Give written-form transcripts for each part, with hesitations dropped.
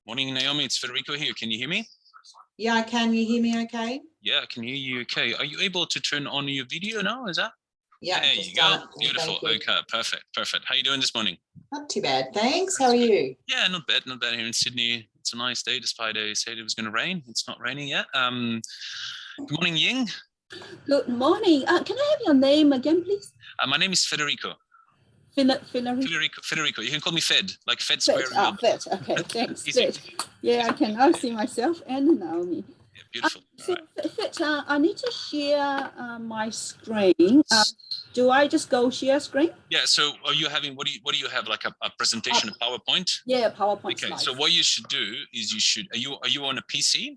Morning, Naomi. It's Federico here. Can you hear me? Yeah, I can. You hear me okay? Yeah, I can hear you okay. Are you able to turn on your video now? Is that? Yeah, there you go. Beautiful. Okay, perfect. How are you doing this morning? Not too bad, thanks. How are you? Yeah, not bad. Not bad here in Sydney. It's a nice day, despite they said it was going to rain. It's not raining yet. Good morning, Ying. Good morning. Can I have your name again, please? My name is Federico. Federico. You can call me Fed, like Fed Square. Fed. Okay, thanks. Fed. Yeah, I can now see myself and Naomi. Yeah, beautiful. Fed, I need to share my screen. Do I just go share screen? Yeah. So, are you having what do you have, like a presentation, a PowerPoint? Yeah, PowerPoint. Okay. Slides. So what you should do is are you on a PC?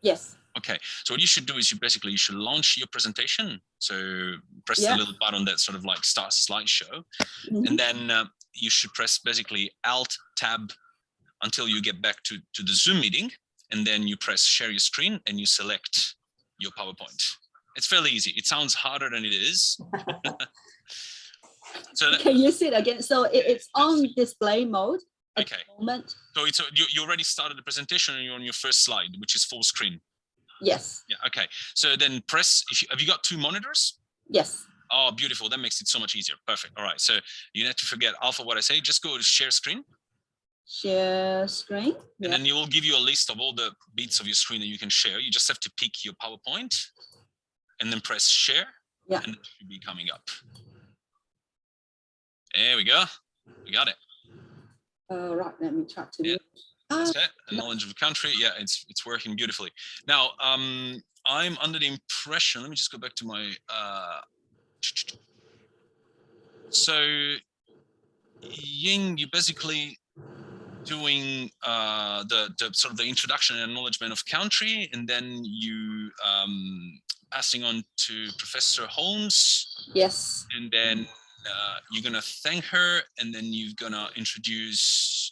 Yes. Okay, so what you should do is you should launch your presentation. So press the little button that sort of like starts a slideshow, and then you should press basically Alt Tab until you get back to the Zoom meeting, and then you press share your screen and you select your PowerPoint. It's fairly easy. It sounds harder than it is. So can you see it again? So it's on display mode at the moment. So you already started the presentation and you're on your first slide, which is full screen. Yes. Yeah. Okay. So then press. Have you got two monitors? Yes. Oh, beautiful. That makes it so much easier. Perfect. All right. So you have to forget half of what I say. Just go to share screen. Share screen. And then it will give you a list of all the bits of your screen that you can share. You just have to pick your PowerPoint and then press share. Yeah. And it should be coming up. There we go. We got it. Right. Let me try to do it. That's it. A knowledge of the country. Yeah, it's working beautifully. Now, I'm under the impression. Let me just go back to my. So, Ying, you basically doing the sort of the introduction and acknowledgement of country, and then you passing on to Professor Holmes. Yes. And then you're gonna thank her, and then you're gonna introduce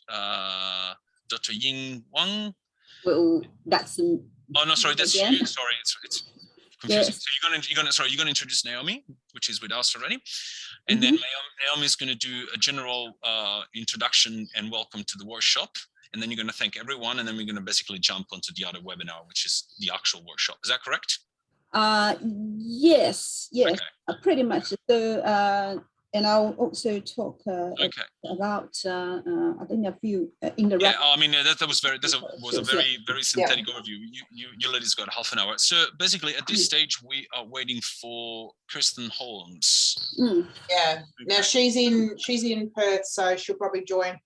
Dr. Ying Wang. Well, that's. Oh no, sorry, that's you. Sorry, it's confusing. Yes. So you're gonna introduce Naomi, which is with us already, and then Naomi is gonna do a general introduction and welcome to the workshop, and then you're gonna thank everyone, and then we're gonna basically jump onto the other webinar, which is the actual workshop. Is that correct? Yes, okay. Pretty much. So and I'll also talk about I think a few Yeah, I mean that was a very synthetic overview. You ladies got half an hour. So basically, at this stage, we are waiting for Kirsten Holmes. Yeah. Now she's in Perth, so she'll probably join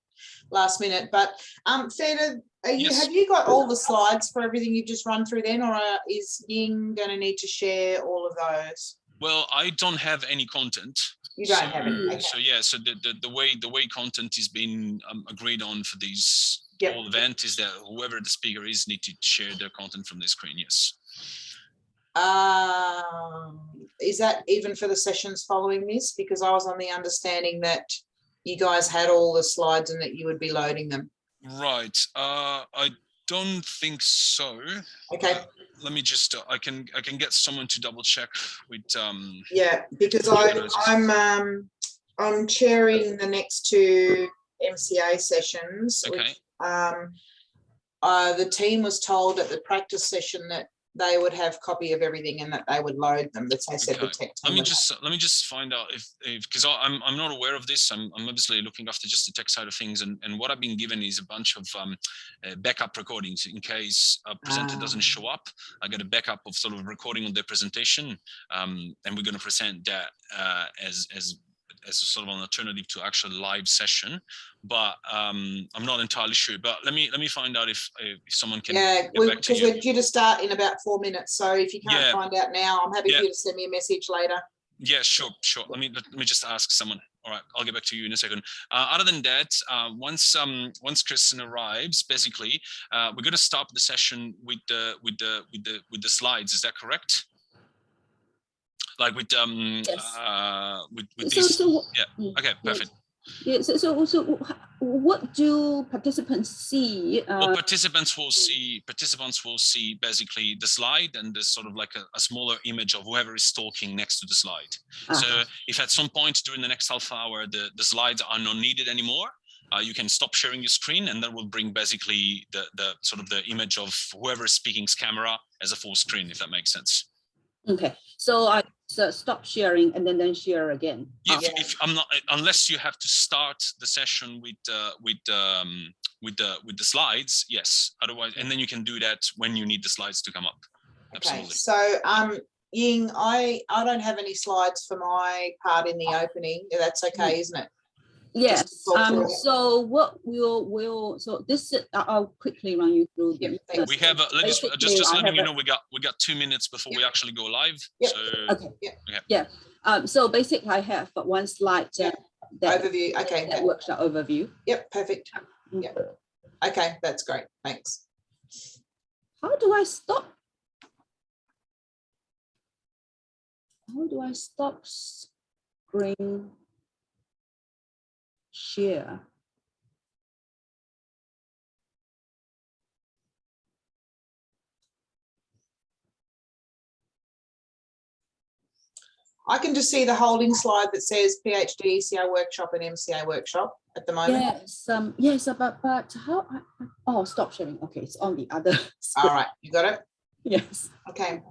last minute. But Feda, have you got all the slides for everything you've just run through then, or is Ying going to need to share all of those? Well, I don't have any content. You don't have any. Okay. So yeah, so the way content is being agreed on for this whole event is that whoever the speaker is need to share their content from the screen. Yes. Is that even for the sessions following this? Because I was on the understanding that you guys had all the slides and that you would be loading them. Right. I don't think so. Okay. Let me just. I can get someone to double check with. Yeah, because I'm chairing the next two MCA sessions. Okay. Which, the team was told at the practice session that they would have copy of everything and that they would load them. That's I said the tech team. Let me just find out if because I'm not aware of this. I'm obviously looking after just the tech side of things, and what I've been given is a bunch of backup recordings in case a presenter doesn't show up. I got a backup of sort of recording of their presentation, and we're going to present that as a sort of an alternative to actual live session, but I'm not entirely sure. But let me find out if someone can. Yeah, because we're due to start in about 4 minutes. So if you can't find out now, I'm happy for you to send me a message later. Yeah, sure. Let me just ask someone. All right, I'll get back to you in a second. Other than that, once Kirsten arrives, basically, we're going to start the session with the slides. Is that correct? Like with these. Okay, perfect. Yeah, so what do participants see? Well, participants will see basically the slide and there's sort of like a smaller image of whoever is talking next to the slide. So if at some point during the next half hour the slides are not needed anymore, you can stop sharing your screen, and that will bring basically the sort of the image of whoever is speaking's camera as a full screen, if that makes sense. Okay, so I stop sharing and then share again. If I'm not, unless you have to start the session with the slides, yes. Otherwise, and then you can do that when you need the slides to come up. Okay, Absolutely. so Ying, I don't have any slides for my part in the opening. That's okay, isn't it? Yes. So what we'll so this I'll quickly run you through. We have just letting you know we got 2 minutes before we actually go live. Yep. So okay. So basically I have one slide that overview. Okay. That workshop overview. Yep. Perfect. Yep. Okay, that's great. Thanks. How do I stop? How do I stop screen share? I can just see the holding slide that says PhD, ECR Workshop and MCA Workshop at the moment. Yes, yes, but how? Oh, stop sharing. Okay, it's on the other screen. All right, you got it? Yes. Okay.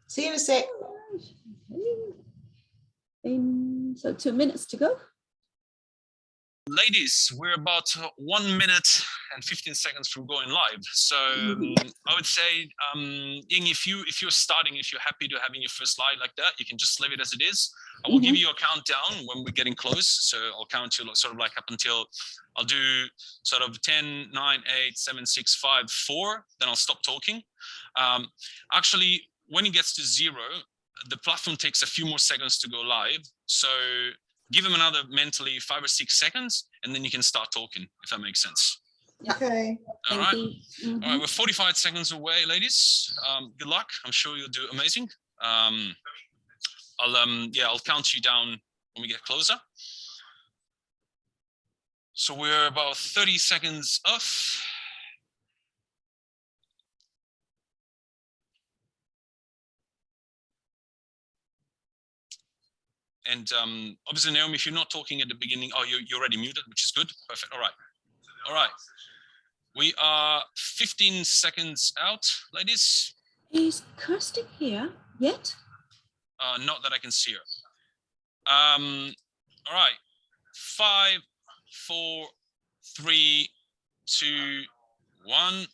See you in a sec. So 2 minutes to go. Ladies, we're about 1 minute and 15 seconds from going live. So I would say, Ying, if you're starting, if you're happy to having your first slide like that, you can just leave it as it is. I will give you a countdown when we're getting close. So I'll count you sort of like up until, I'll do sort of 10, 9, 8, 7, 6, 5, 4. Then I'll stop talking. Actually, when it gets to 0, the platform takes a few more seconds to go live. So give them another mentally 5 or 6 seconds, and then you can start talking, if that makes sense. Okay. All right. All right, we're 45 seconds away, ladies. Good luck. I'm sure you'll do amazing. I'll count you down when we get closer. So we're about 30 seconds off. And obviously, Naomi, if you're not talking at the beginning, you're already muted, which is good. Perfect. All right. All right. We are 15 seconds out, ladies. Is Kirsten here yet? Not that I can see her. All right. 5, 4, 3, 2, 1.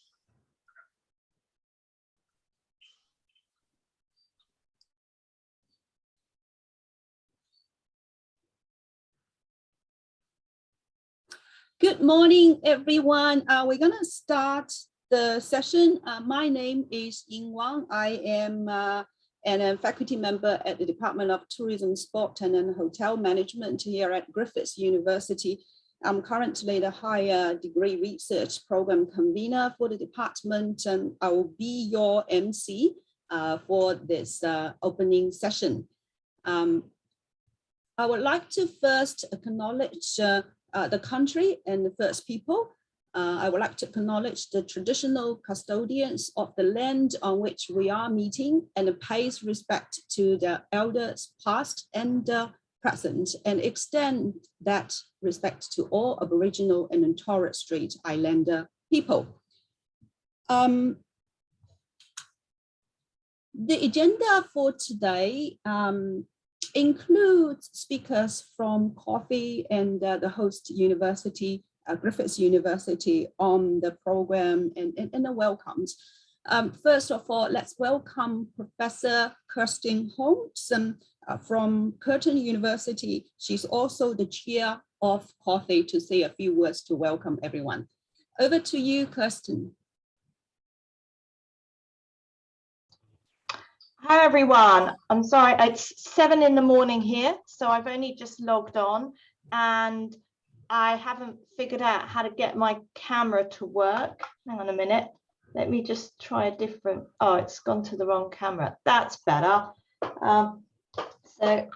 Good morning, everyone. We're going to start the session. My name is Ying Wang. I am a faculty member at the Department of Tourism, Sport and Hotel Management here at Griffith University. I'm currently the higher degree research program convener for the department, and I will be your MC for this opening session. I would like to first acknowledge the country and the first people. I would like to acknowledge the traditional custodians of the land on which we are meeting and pay respect to the elders past and present, and extend that respect to all Aboriginal and Torres Strait Islander people. The agenda for today includes speakers from CAUTHE and the host university, Griffith University, on the program and the welcomes. First of all, let's welcome Professor Kirsten Holmes from Curtin University. She's also the chair of CAUTHE, to say a few words to welcome everyone. Over to you, Kirsten. Hi everyone, I'm sorry, it's 7 in the morning here, so I've only just logged on and I haven't figured out how to get my camera to work. Hang on a minute, let me just try a different, oh, it's gone to the wrong camera. That's better. So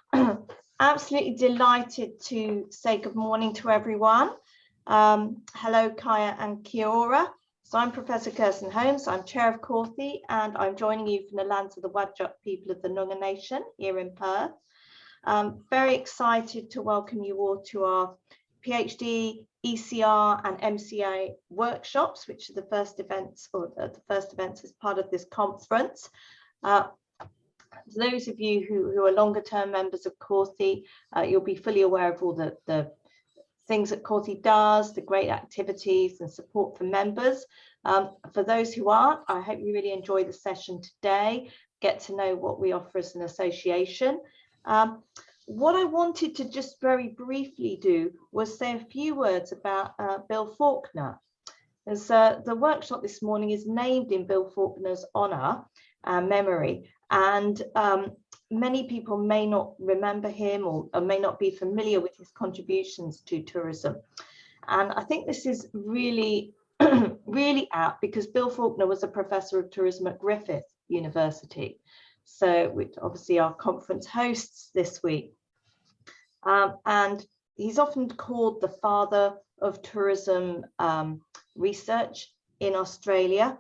absolutely delighted to say good morning to everyone. Hello, Kaya and Kia ora. So I'm Professor Kirsten Holmes, I'm Chair of CAUTHE, and I'm joining you from the lands of the Wadjuk people of the Noongar Nation here in Perth. Very excited to welcome you all to our PhD, ECR and MCA workshops, which are the first events as part of this conference. For those of you who are longer term members of CAUTHE, you'll be fully aware of all the things that CAUTHE does, the great activities and support for members. For those who aren't, I hope you really enjoy the session today, get to know what we offer as an association. What I wanted to just very briefly do was say a few words about Bill Faulkner, as the workshop this morning is named in Bill Faulkner's honour and memory, and many people may not remember him or may not be familiar with his contributions to tourism. And I think this is really, really apt, because Bill Faulkner was a professor of tourism at Griffith University, so which obviously our conference hosts this week. And he's often called the father of tourism research in Australia.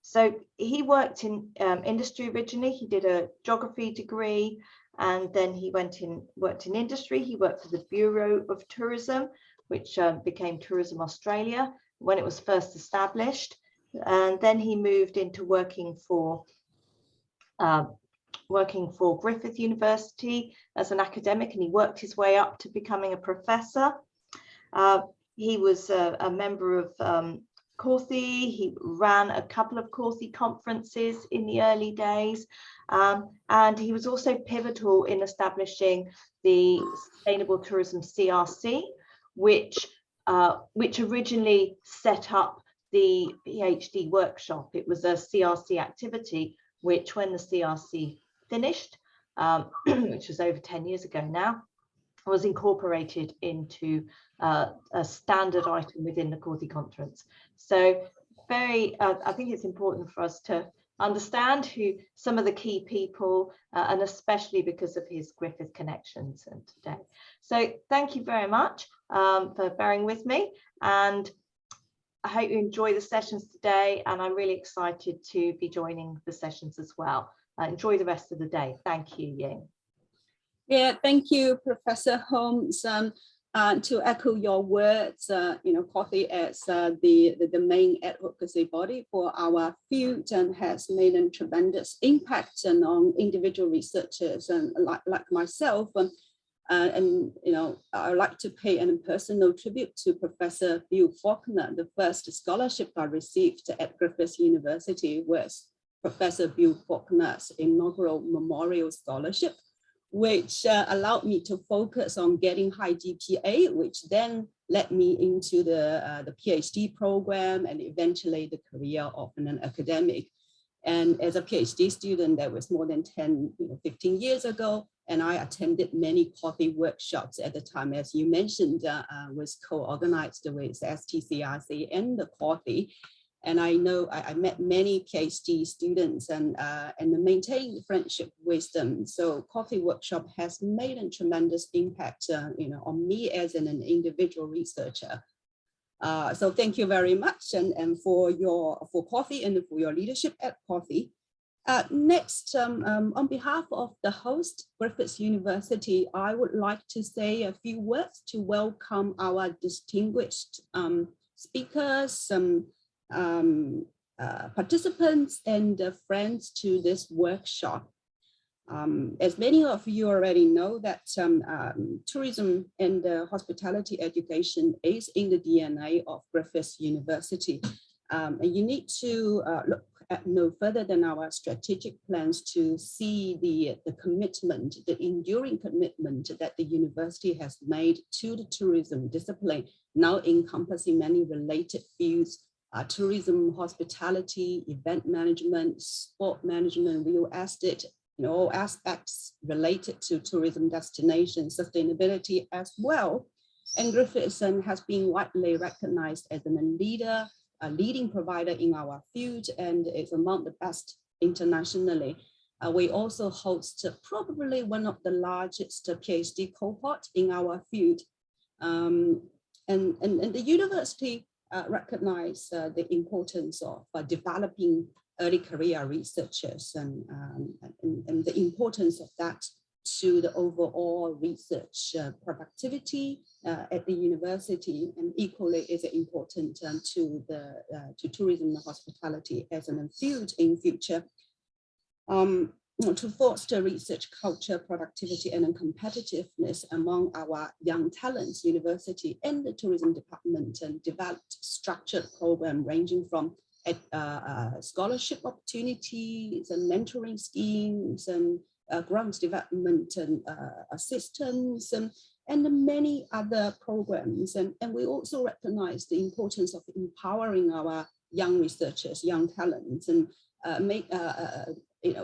So he worked in industry originally. He did a geography degree, and then he worked in industry. He worked for the Bureau of Tourism, which became Tourism Australia when it was first established. And then he moved into working for Griffith University as an academic, and he worked his way up to becoming a professor. He was a member of CAUTHE. He ran a couple of CAUTHE conferences in the early days, and he was also pivotal in establishing the Sustainable Tourism CRC, which originally set up the PhD workshop. It was a CRC activity, which when the CRC finished, which was over 10 years ago now, was incorporated into a standard item within the CAUTHE conference. So I think it's important for us to understand who some of the key people, and especially because of his Griffith connections and today. So thank you very much for bearing with me, and I hope you enjoy the sessions today, and I'm really excited to be joining the sessions as well. Enjoy the rest of the day. Thank you, Ying. Yeah, thank you, Professor Holmes. To echo your words, CAUTHE as the main advocacy body for our field and has made a tremendous impact on individual researchers and like myself. And I would like to pay a personal tribute to Professor Bill Faulkner. The first scholarship I received at Griffith University was Professor Bill Faulkner's inaugural memorial scholarship, which allowed me to focus on getting high GPA, which then led me into the PhD program and eventually the career of an academic. And as a PhD student, that was more than 15 years ago. And I attended many CAUTHE workshops at the time, as you mentioned, was co-organized with STCRC and the CAUTHE. And I know I met many PhD students and maintained friendship with them. So CAUTHE workshop has made a tremendous impact, on me as an individual researcher. So thank you very much, and for CAUTHE and for your leadership at CAUTHE. Next, on behalf of the host, Griffith University, I would like to say a few words to welcome our distinguished speakers, participants and friends to this workshop. As many of you already know that tourism and hospitality education is in the DNA of Griffith University. And you need to look at no further than our strategic plans to see the commitment, the enduring commitment that the university has made to the tourism discipline, now encompassing many related fields, tourism, hospitality, event management, sport management, real estate, all aspects related to tourism destination sustainability as well. And Griffith has been widely recognized as a leading provider in our field, and is among the best internationally. We also host probably one of the largest PhD cohort in our field. And the university recognize the importance of developing early career researchers and the importance of that to the overall research productivity at the university, and equally is important to tourism and hospitality as an field in future. To foster research culture, productivity, and competitiveness among our young talents, university and the tourism department developed structured program ranging from scholarship opportunities and mentoring schemes and grants development and assistance and many other programs. And we also recognize the importance of empowering our young researchers, young talents, and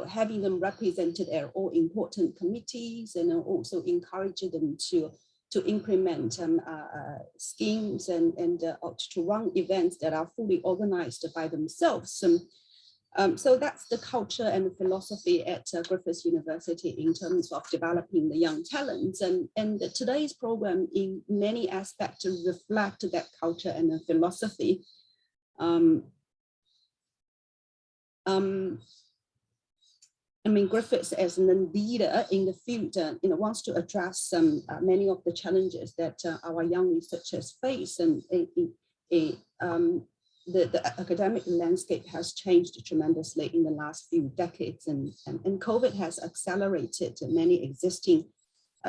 having them represented at all important committees, and also encouraging them to implement schemes and to run events that are fully organized by themselves. So that's the culture and the philosophy at Griffith University in terms of developing the young talents. And today's program in many aspects reflect that culture and the philosophy. I mean, Griffith as a leader in the field, wants to address many of the challenges that our young researchers face, and the academic landscape has changed tremendously in the last few decades, and COVID has accelerated many existing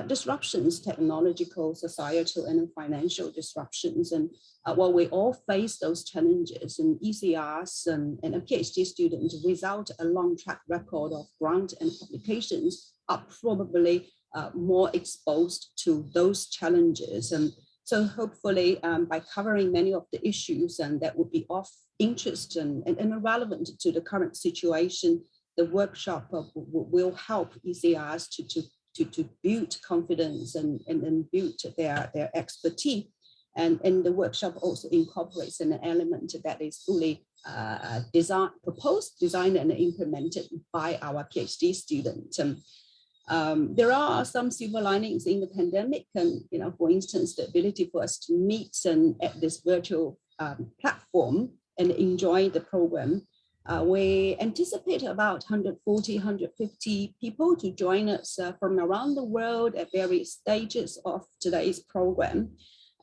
disruptions, technological, societal, and financial disruptions. And while we all face those challenges, and ECRs and PhD students without a long track record of grant and publications are probably more exposed to those challenges. And so hopefully by covering many of the issues and that would be of interest and relevant to the current situation, the workshop will help ECRs to build confidence and build their expertise. And the workshop also incorporates an element that is fully proposed, designed, and implemented by our PhD students. There are some silver linings in the pandemic, and for instance, the ability for us to meet at this virtual platform and enjoy the program. We anticipate about 140, 150 people to join us from around the world at various stages of today's program.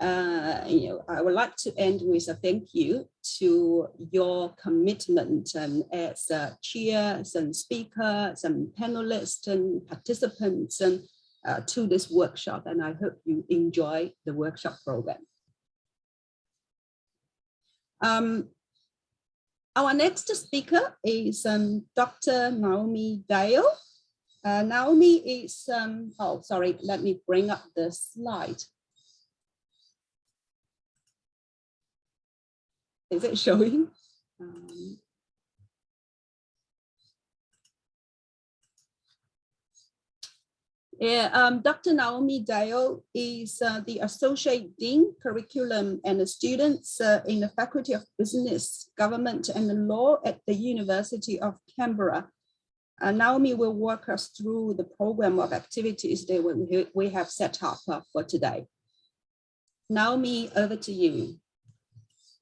I would like to end with a thank you to your commitment as chairs and speakers and panelists and participants to this workshop, and I hope you enjoy the workshop program. Our next speaker is Dr. Naomi Dale. Naomi is, let me bring up the slide. Is it showing? Dr. Naomi Dale is the Associate Dean, Curriculum and Students in the Faculty of Business, Government and Law at the University of Canberra. Naomi will walk us through the program of activities that we have set up for today. Naomi, over to you.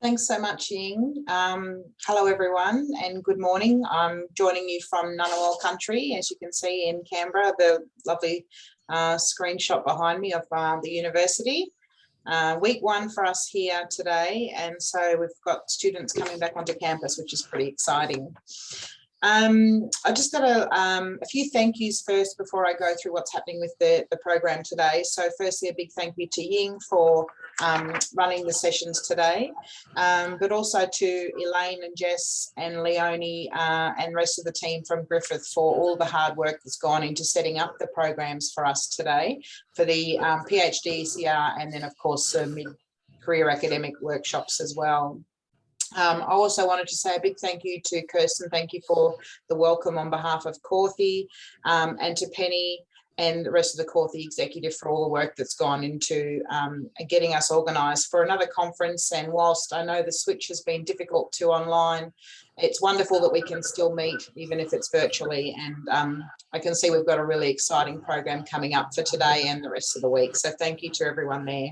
Thanks so much, Ying. Hello, everyone, and good morning. I'm joining you from Ngunnawal country, as you can see in Canberra, the lovely screenshot behind me of the university. Week one for us here today, and so we've got students coming back onto campus, which is pretty exciting. I just got a few thank yous first before I go through what's happening with the program today. So firstly, a big thank you to Ying for running the sessions today, but also to Elaine and Jess and Leonie and rest of the team from Griffith for all the hard work that's gone into setting up the programs for us today for the PhD, ECR, and then of course the mid-career academic workshops as well. I also wanted to say a big thank you to Kirsten. Thank you for the welcome on behalf of CAUTHE, and to Penny and the rest of the CAUTHE executive for all the work that's gone into getting us organised for another conference. And whilst I know the switch has been difficult to online, it's wonderful that we can still meet, even if it's virtually. And I can see we've got a really exciting program coming up for today and the rest of the week. So thank you to everyone there.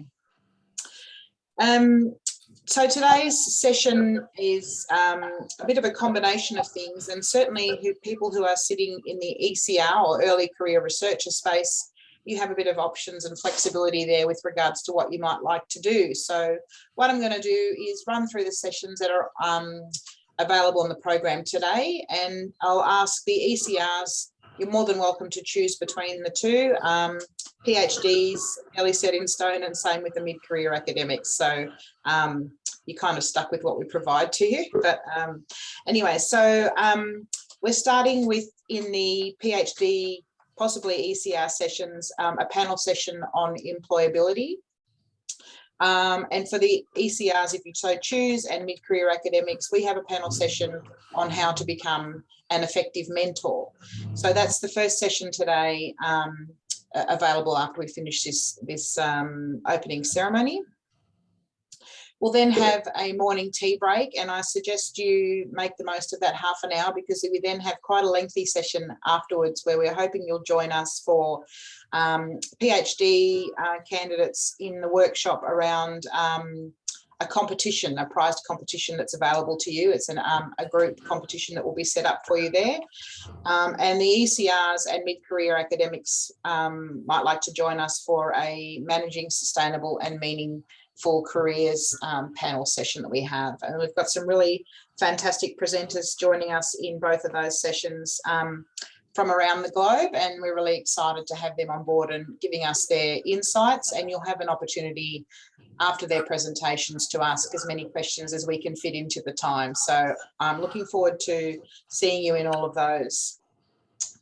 So today's session is a bit of a combination of things, and certainly people who are sitting in the ECR or early career researcher space, you have a bit of options and flexibility there with regards to what you might like to do. So what I'm going to do is run through the sessions that are available on the program today, and I'll ask the ECRs, you're more than welcome to choose between the two. PhDs, fairly set in stone, and same with the mid-career academics. So you're kind of stuck with what we provide to you. But anyway, so we're starting with, in the PhD, possibly ECR sessions, a panel session on employability. And for the ECRs, if you so choose, and mid-career academics, we have a panel session on how to become an effective mentor. So that's the first session today, available after we finish this opening ceremony. We'll then have a morning tea break, and I suggest you make the most of that half an hour, because we then have quite a lengthy session afterwards where we're hoping you'll join us for PhD candidates in the workshop around a competition, a prized competition that's available to you. It's a group competition that will be set up for you there. And the ECRs and mid-career academics might like to join us for a Managing Sustainable and Meaningful Careers panel session that we have. And we've got some really fantastic presenters joining us in both of those sessions from around the globe, and we're really excited to have them on board and giving us their insights. And you'll have an opportunity after their presentations to ask as many questions as we can fit into the time. So I'm looking forward to seeing you in all of those.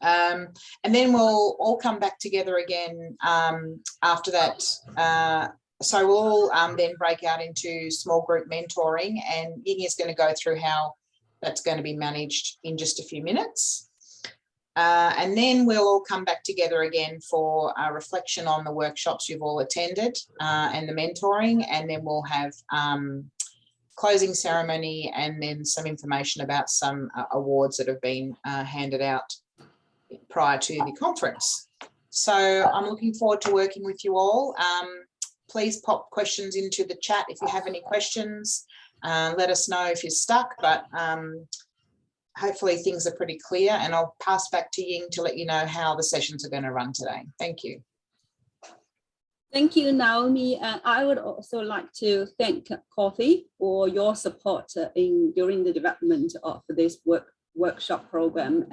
And then we'll all come back together again after that. So we'll then break out into small group mentoring, and Ying is going to go through how that's going to be managed in just a few minutes. And then we'll all come back together again for a reflection on the workshops you've all attended and the mentoring, and then we'll have closing ceremony and then some information about some awards that have been handed out prior to the conference. So I'm looking forward to working with you all. Please pop questions into the chat if you have any questions. Let us know if you're stuck, but hopefully things are pretty clear, and I'll pass back to Ying to let you know how the sessions are going to run today. Thank you. Thank you, Naomi. I would also like to thank CAUTHE for your support during the development of this workshop program.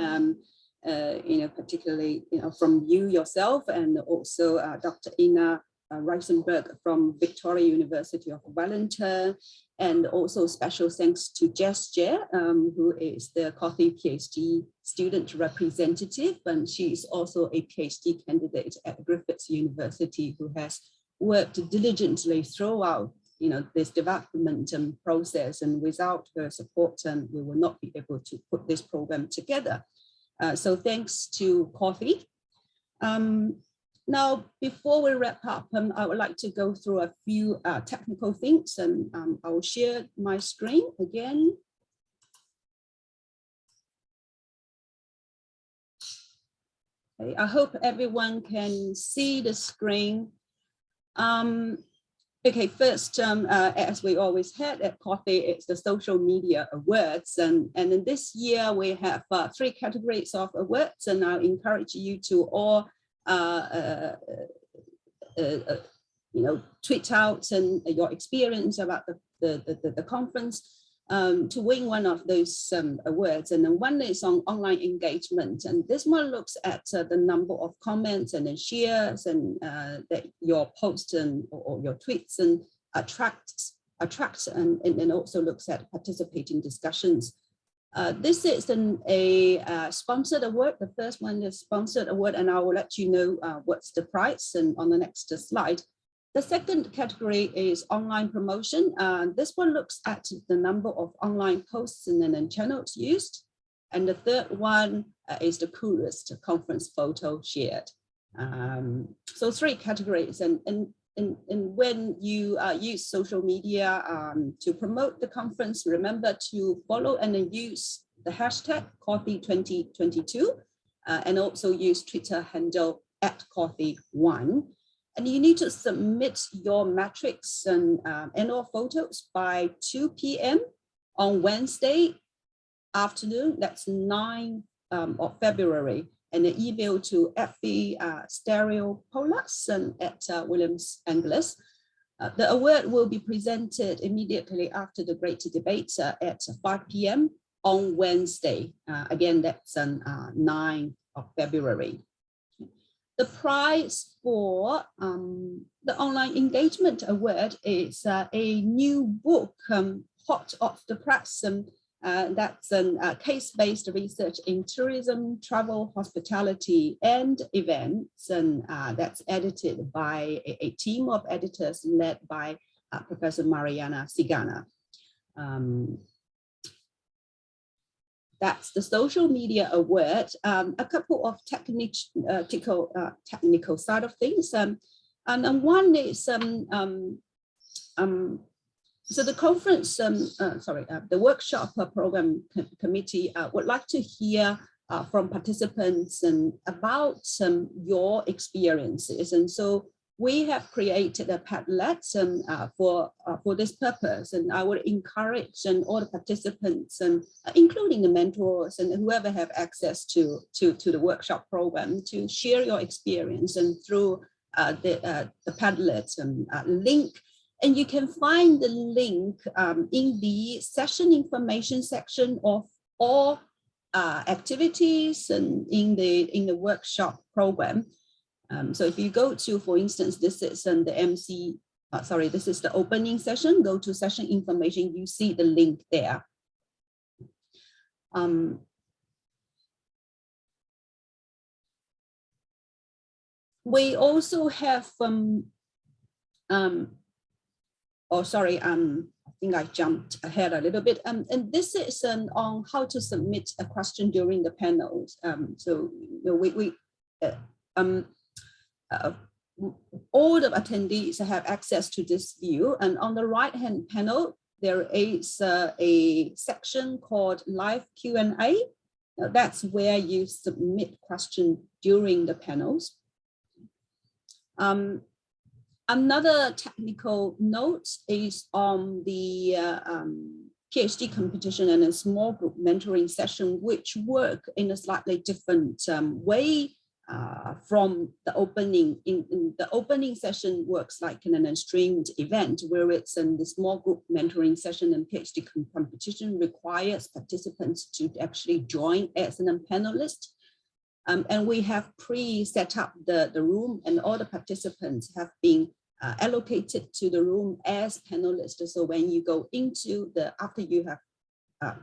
Particularly, from you yourself, and also Dr. Ina Reisenberg from Victoria University of Wellington, and also special thanks to Jess Jia, who is the CAUTHE PhD student representative, and she's also a PhD candidate at Griffith University, who has worked diligently throughout this development process, and without her support, we will not be able to put this program together. So thanks to CAUTHE. Now, before we wrap up, I would like to go through a few technical things, and I will share my screen again. Okay, I hope everyone can see the screen. Okay, first, as we always had at CAUTHE, it's the social media awards, and in this year we have 3 categories of awards, and I encourage you to all tweet out and your experience about the conference to win one of those awards. And then one is on online engagement, and this one looks at the number of comments and then shares and that your posts or your tweets and attracts and also looks at participating discussions. This is a sponsored award. The first one is sponsored award, and I will let you know what's the price and on the next slide. The second category is online promotion. This one looks at the number of online posts and then channels used. And the third one is the coolest conference photo shared. So 3 categories. And when you use social media to promote the conference, remember to follow and then use the hashtag CAUTHE2022 and also use Twitter handle @CAUTHE1. And you need to submit your metrics and or photos by 2 p.m. on Wednesday afternoon. That's 9th of February. And an email to FV Stereopoulos at Williams Angeles. The award will be presented immediately after the great debate at 5 p.m. on Wednesday. Again, that's on 9th of February. The prize for the Online Engagement Award is a new book, hot off the press. That's a case-based research in tourism, travel, hospitality, and events. And that's edited by a team of editors led by Professor Mariana Sigana. That's the Social Media Award. A couple of technical side of things. And one is so the conference, the workshop program committee would like to hear from participants about your experiences. And so we have created a Padlet for this purpose. And I would encourage all the participants, including the mentors and whoever have access to the workshop program, to share your experience and through the Padlet link. And you can find the link in the session information section of all activities and in the workshop program. So if you go to, for instance, this is this is the opening session, go to session information, you see the link there. We also have I think I jumped ahead a little bit. And this is on how to submit a question during the panels. So all the attendees have access to this view. And on the right-hand panel, there is a section called Live Q&A. That's where you submit questions during the panels. Another technical note is on the PhD competition and a small group mentoring session, which work in a slightly different way from the opening. In the opening session works like in an streamed event, where it's in the small group mentoring session, and PhD competition requires participants to actually join as a panelist. And we have pre-set up the room, and all the participants have been allocated to the room as panelists. So when you go into after you have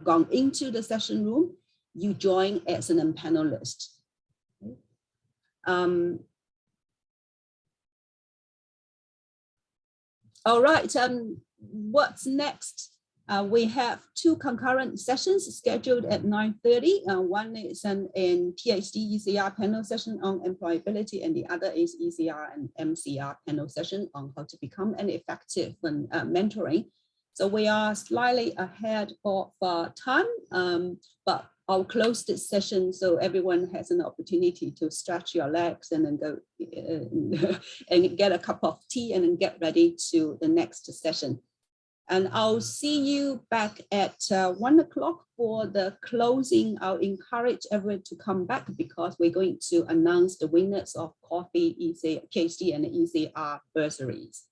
gone into the session room, you join as a panelist. All right, what's next? We have two concurrent sessions scheduled at 9:30. One is an PhD ECR panel session on employability, and the other is ECR and MCR panel session on how to become an effective mentoring. So we are slightly ahead of time, but I'll close this session so everyone has an opportunity to stretch your legs and then go and get a cup of tea and then get ready to the next session. And I'll see you back at 1 o'clock for the closing. I'll encourage everyone to come back because we're going to announce the winners of CAUTHE, PhD and ECR bursaries.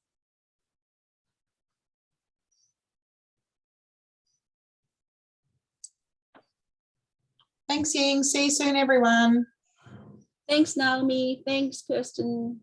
Thanks, Ying. See you soon, everyone. Thanks, Naomi. Thanks, Kirsten.